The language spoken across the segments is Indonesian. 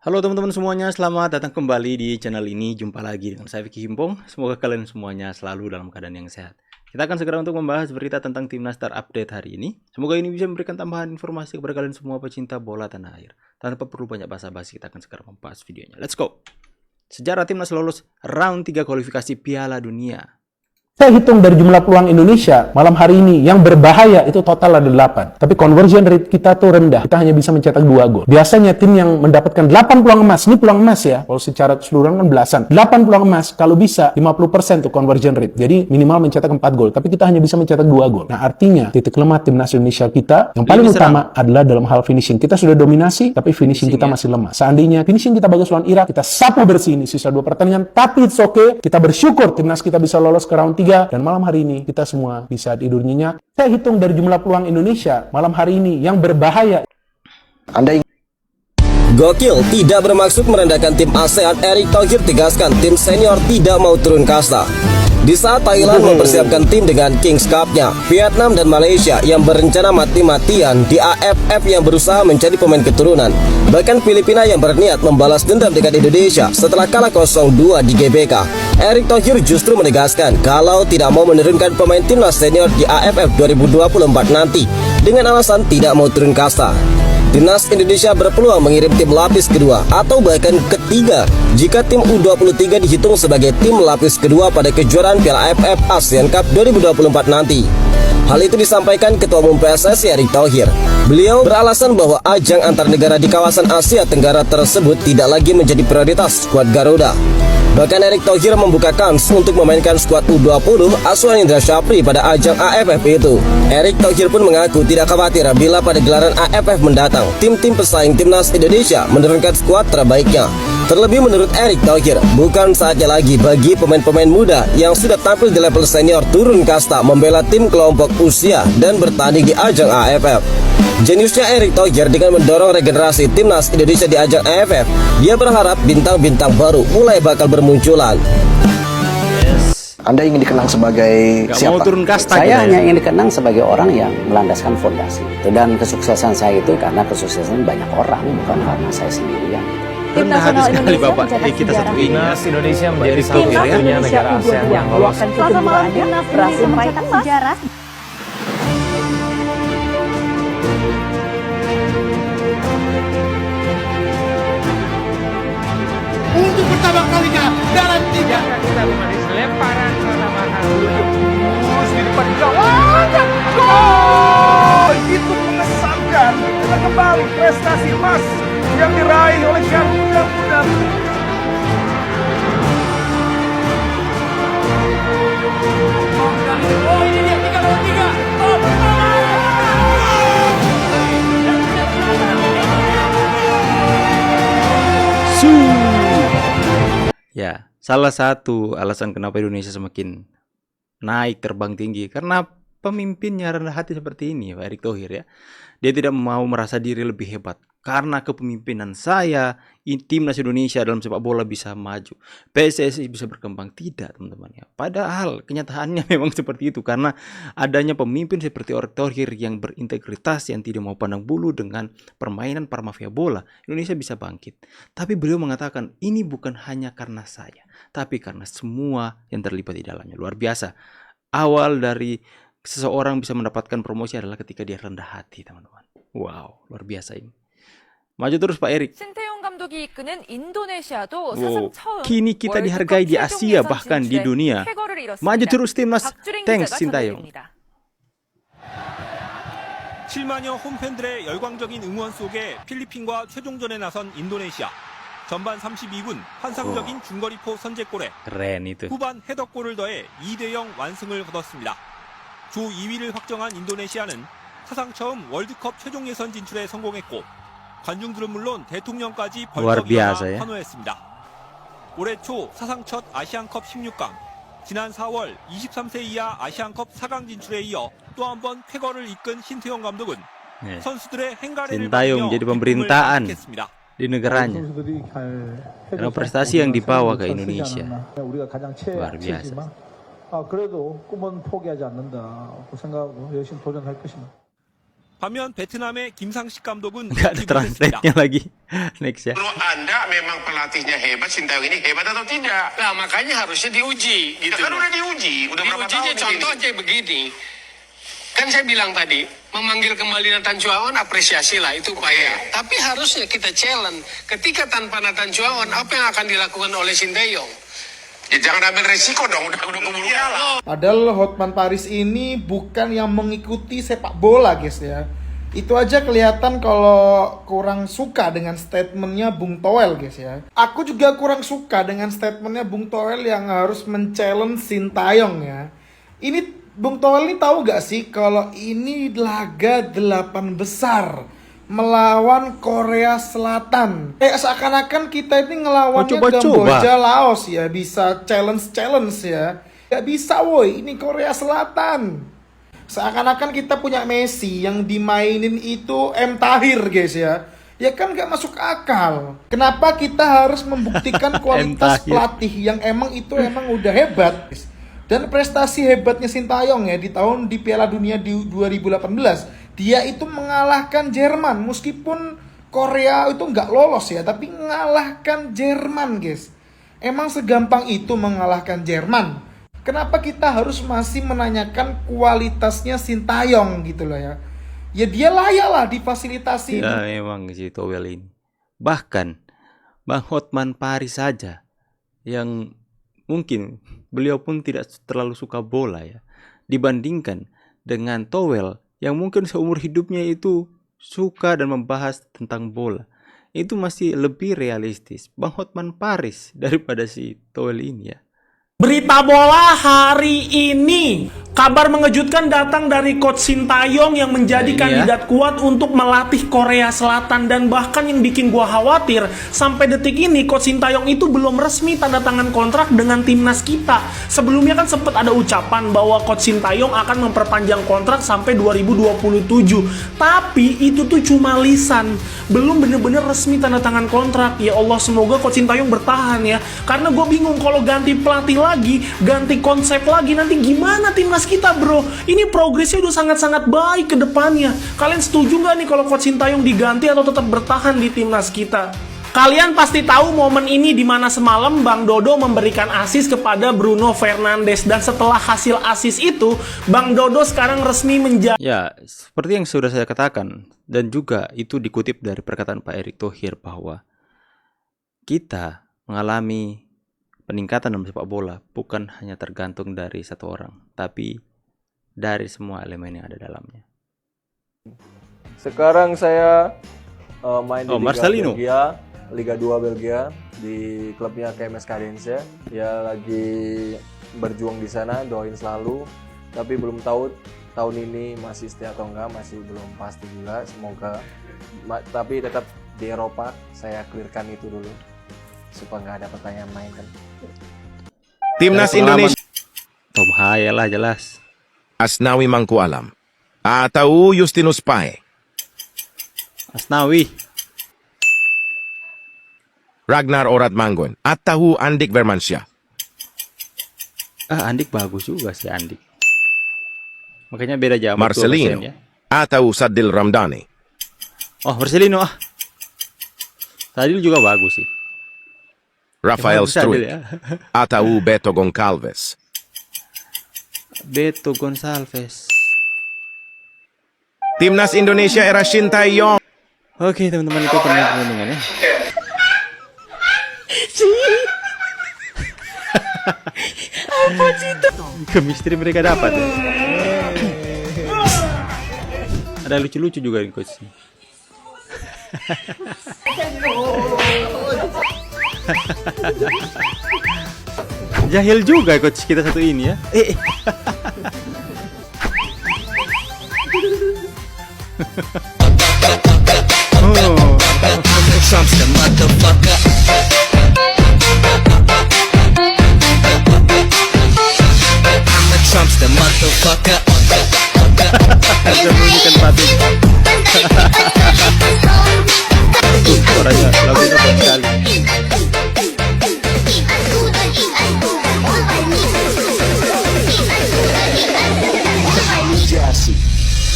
Halo teman-teman semuanya, selamat datang kembali di channel ini. Jumpa lagi dengan saya Vicky Himpong. Semoga kalian semuanya selalu dalam keadaan yang sehat. Kita akan segera untuk membahas berita tentang Timnas terupdate hari ini. Semoga ini bisa memberikan tambahan informasi kepada kalian semua pecinta bola tanah air. Tanpa perlu banyak basa-basi, kita akan segera membahas videonya. Let's go! Sejarah Timnas lolos round 3 kualifikasi Piala Dunia. Saya hitung dari jumlah peluang Indonesia malam hari ini yang berbahaya itu total ada 8. Tapi conversion rate kita tuh rendah. Kita hanya bisa mencetak 2 gol. Biasanya tim yang mendapatkan 8 peluang emas, ini peluang emas ya. Kalau secara keseluruhan kan belasan. 8 peluang emas, kalau bisa 50% tuh conversion rate. Jadi minimal mencetak 4 gol. Tapi kita hanya bisa mencetak 2 gol. Nah artinya titik lemah Timnas Indonesia kita yang paling utama adalah dalam hal finishing. Kita sudah dominasi, tapi finishing kita masih lemah. Seandainya finishing kita bagus lawan Irak, kita sapu bersih ini sisa 2 pertandingan. Tapi it's okay. Kita bersyukur Timnas kita bisa lolos ke round 3. Dan malam hari ini kita semua bisa tidur nyenyak. Saya hitung dari jumlah peluang Indonesia malam hari ini yang berbahaya. Gokil tidak bermaksud merendahkan tim ASEAN. Erick Thohir tegaskan tim senior tidak mau turun kasta. Di saat Thailand mempersiapkan tim dengan Kings Cup-nya, Vietnam dan Malaysia yang berencana mati-matian di AFF yang berusaha mencari pemain keturunan. Bahkan Filipina yang berniat membalas dendam dengan Indonesia setelah kalah 0-2 di GBK. Erick Thohir justru menegaskan kalau tidak mau menurunkan pemain timnas senior di AFF 2024 nanti dengan alasan tidak mau turun kasta. Timnas Indonesia berpeluang mengirim tim lapis kedua atau bahkan ketiga jika tim U23 dihitung sebagai tim lapis kedua pada kejuaraan Piala AFF ASEAN Cup 2024 nanti. Hal itu disampaikan Ketua Umum PSSI Erick Thohir. Beliau beralasan bahwa ajang antar negara di kawasan Asia Tenggara tersebut tidak lagi menjadi prioritas skuad Garuda. Bahkan Erick Thohir membuka kans untuk memainkan skuad U20 asuhan Indra Syafri pada ajang AFF itu. Erick Thohir pun mengaku tidak khawatir bila pada gelaran AFF mendatang tim-tim pesaing Timnas Indonesia menurunkan skuad terbaiknya. Terlebih menurut Erick Thohir, bukan saatnya lagi bagi pemain-pemain muda yang sudah tampil di level senior turun kasta membela tim kelompok usia dan bertanding di ajang AFF. Jeniusnya Erick Thohir dengan mendorong regenerasi Timnas Indonesia di ajang AFF, dia berharap bintang-bintang baru mulai bakal bermunculan. Anda ingin dikenang sebagai siapa? Mau turun kasta. Saya hanya ingin dikenang sebagai orang yang melandaskan fondasi. Dan kesuksesan saya itu karena kesuksesan banyak orang, bukan karena saya sendirian. Tim nasional Indonesia Bapak, kita satu Timnas Indonesia menjadi satu-satunya negara ASEAN yang lolos. Selasa malam Timnas berhasil mencetak sejarah. Untuk pertama kalinya dalam 3 Kita kembali lemparan pertama kali. di depan gawang. Gol! Itu mengesankan dengan kembali prestasi emas yang diraih oleh Garuda Muda. Oh ini dia 3-3. Ya, salah satu alasan kenapa Indonesia semakin naik terbang tinggi karena pemimpinnya rendah hati seperti ini, Pak Erick Thohir ya. Dia tidak mau merasa diri lebih hebat. Karena kepemimpinan saya, Timnas Indonesia dalam sepak bola bisa maju. PSSI bisa berkembang. Tidak, teman-teman ya. Padahal kenyataannya memang seperti itu karena adanya pemimpin seperti Erick Thohir yang berintegritas, yang tidak mau pandang bulu dengan permainan para mafia bola. Indonesia bisa bangkit. Tapi beliau mengatakan ini bukan hanya karena saya, tapi karena semua yang terlibat di dalamnya. Luar biasa. Awal dari seseorang bisa mendapatkan promosi adalah ketika dia rendah hati, teman-teman. Wow, luar biasa ini. Maju terus Pak Erick. Kini kita dihargai di Asia bahkan di dunia. Maju terus timnas. Thanks Sintayong. 7만여 홈팬들의 열광적인 응원 속에 필리핀과 최종전에 나선 인도네시아. 전반 32분 환상적인 중거리포 선제골에 Keren itu. 후반 헤더골을 더해 2-0 완승을 거뒀습니다. 조 2위를 확정한 인도네시아는 사상 처음 월드컵 최종 예선 진출에 성공했고 관중들은 물론 대통령까지 벌떡 일어나 환호했습니다. 올해 초 사상 첫 아시안컵 16강, 지난 4월 23세 이하 아시안컵 4강 진출에 이어 또 한 번 쾌거를 이끈 신태용 감독은 선수들의 행가래를 받으며 기쁨을 만끽했습니다. Di negaranya karena prestasi yang dibawa ke Indonesia luar biasa. 그래도 꿈은 포기하지 않는다고 생각하고 열심히 도전할 것입니다. 반면 베트남의 김상식 감독은 Nggak ada translate-nya lagi. Next ya. Menurut Anda memang pelatihnya hebat, Sintayong ini hebat atau tidak? Nah, makanya harusnya diuji gitu. Kan udah diuji, udah berapa tahun contoh aja begini. Kan saya bilang tadi, memanggil kembali Nathan Chuaon apresiasi lah, itu upaya. Tapi harusnya kita challenge, ketika tanpa Nathan Chuaon, apa yang akan dilakukan oleh Sintayong? Ya jangan ambil resiko dong, udah keburu kalah. Padahal Hotman Paris ini bukan yang mengikuti sepak bola guys ya. Itu aja kelihatan kalau kurang suka dengan statementnya Bung Toel guys ya. Aku juga kurang suka dengan statementnya Bung Toel yang harus men-challenge Sintayong ya. Ini Bung Toel ini tahu gak sih kalau ini laga 8 besar melawan Korea Selatan. Seakan-akan kita ini ngelawannya Kamboja, Laos ya, bisa challenge ya. Gak bisa woi, ini Korea Selatan. Seakan-akan kita punya Messi yang dimainin itu M. Tahir guys ya. Ya kan gak masuk akal. Kenapa kita harus membuktikan kualitas pelatih yang emang udah hebat. Dan prestasi hebatnya Sintayong ya di Piala Dunia di 2018. Dia itu mengalahkan Jerman. Meskipun Korea itu nggak lolos ya, tapi mengalahkan Jerman guys. Emang segampang itu mengalahkan Jerman? Kenapa kita harus masih menanyakan kualitasnya Sintayong gitu loh ya? Ya dia layak lah difasilitasi. Ya memang si Toel ini. Bahkan Bang Hotman Paris saja yang mungkin beliau pun tidak terlalu suka bola ya, dibandingkan dengan Toel yang mungkin seumur hidupnya itu suka dan membahas tentang bola. Itu masih lebih realistis Bang Hotman Paris daripada si Toel ini ya. Berita bola hari ini, kabar mengejutkan datang dari Coach Sintayong yang menjadi kandidat kuat untuk melatih Korea Selatan. Dan bahkan yang bikin gua khawatir, sampai detik ini Coach Sintayong itu belum resmi tanda tangan kontrak dengan timnas kita. Sebelumnya kan sempat ada ucapan bahwa Coach Sintayong akan memperpanjang kontrak sampai 2027. Tapi itu tuh cuma lisan, belum bener-bener resmi tanda tangan kontrak. Ya Allah, semoga Coach Sintayong bertahan ya, karena gue bingung kalau ganti pelatih lagi, ganti konsep lagi, nanti gimana timnas kita bro? Ini progresnya udah sangat-sangat baik ke depannya. Kalian setuju nggak nih kalau Coach Sintayong diganti atau tetap bertahan di timnas kita? Kalian pasti tahu momen ini di mana semalam Bang Dodo memberikan assist kepada Bruno Fernandes, dan setelah hasil assist itu Bang Dodo sekarang resmi menjadi. Ya, seperti yang sudah saya katakan, dan juga itu dikutip dari perkataan Pak Erick Thohir bahwa kita mengalami peningkatan dalam sepak bola bukan hanya tergantung dari satu orang, tapi dari semua elemen yang ada dalamnya. Sekarang saya main di Marcelino. Belgia, Liga 2 Belgia di klubnya KMS Cadencia. Ya lagi berjuang di sana, doain selalu. Tapi belum tahu tahun ini masih setia atau enggak, masih belum pasti juga. Semoga, tapi tetap di Eropa saya clearkan itu dulu supaya nggak ada pertanyaan main kan. Timnas Indonesia. Tom Haya lah jelas. Asnawi Mangkualam atau Justinus Pae. Asnawi. Ragnar Oratmangun atau Andik Vermansyah. Andik bagus juga sih Andik. Makanya beda jam. Marcelino ya. Atau Sadil Ramdhani. Oh, Marcelino ah. Sadil juga bagus sih. Rafael Struik atau Beto Gonçalves. Beto Gonçalves. Timnas Indonesia era Sintayong. Oke teman-teman, itu pertandingannya. Apa sih itu? Chemistry mereka dapat ya. Ada lucu-lucu juga nih coach. Jahil juga coach kita satu ini ya. Sembunyikan patung. Suaranya lagunya bagus sekali.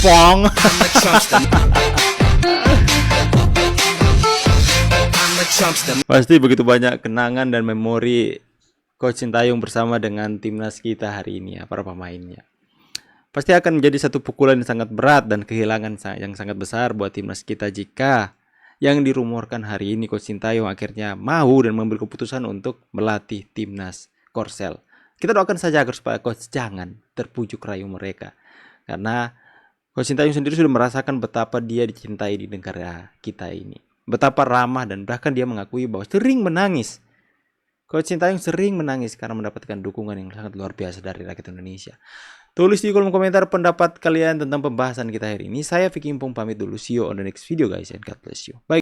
Fong. Pasti begitu banyak kenangan dan memori Coach Sintayong bersama dengan timnas kita hari ini ya, para pemainnya. Pasti akan menjadi satu pukulan yang sangat berat dan kehilangan yang sangat besar buat timnas kita jika yang dirumorkan hari ini Coach Sintayong akhirnya mau dan mengambil keputusan untuk melatih timnas Korsel. Kita doakan saja agar supaya Coach jangan terpujuk rayu mereka. Karena Coach Sintayong sendiri sudah merasakan betapa dia dicintai di negara kita ini. Betapa ramah dan bahkan dia mengakui bahwa sering menangis. Coach Sintayong sering menangis karena mendapatkan dukungan yang sangat luar biasa dari rakyat Indonesia. Tulis di kolom komentar pendapat kalian tentang pembahasan kita hari ini. Saya Vicky Impong pamit dulu. See you on the next video guys and God bless you. Bye.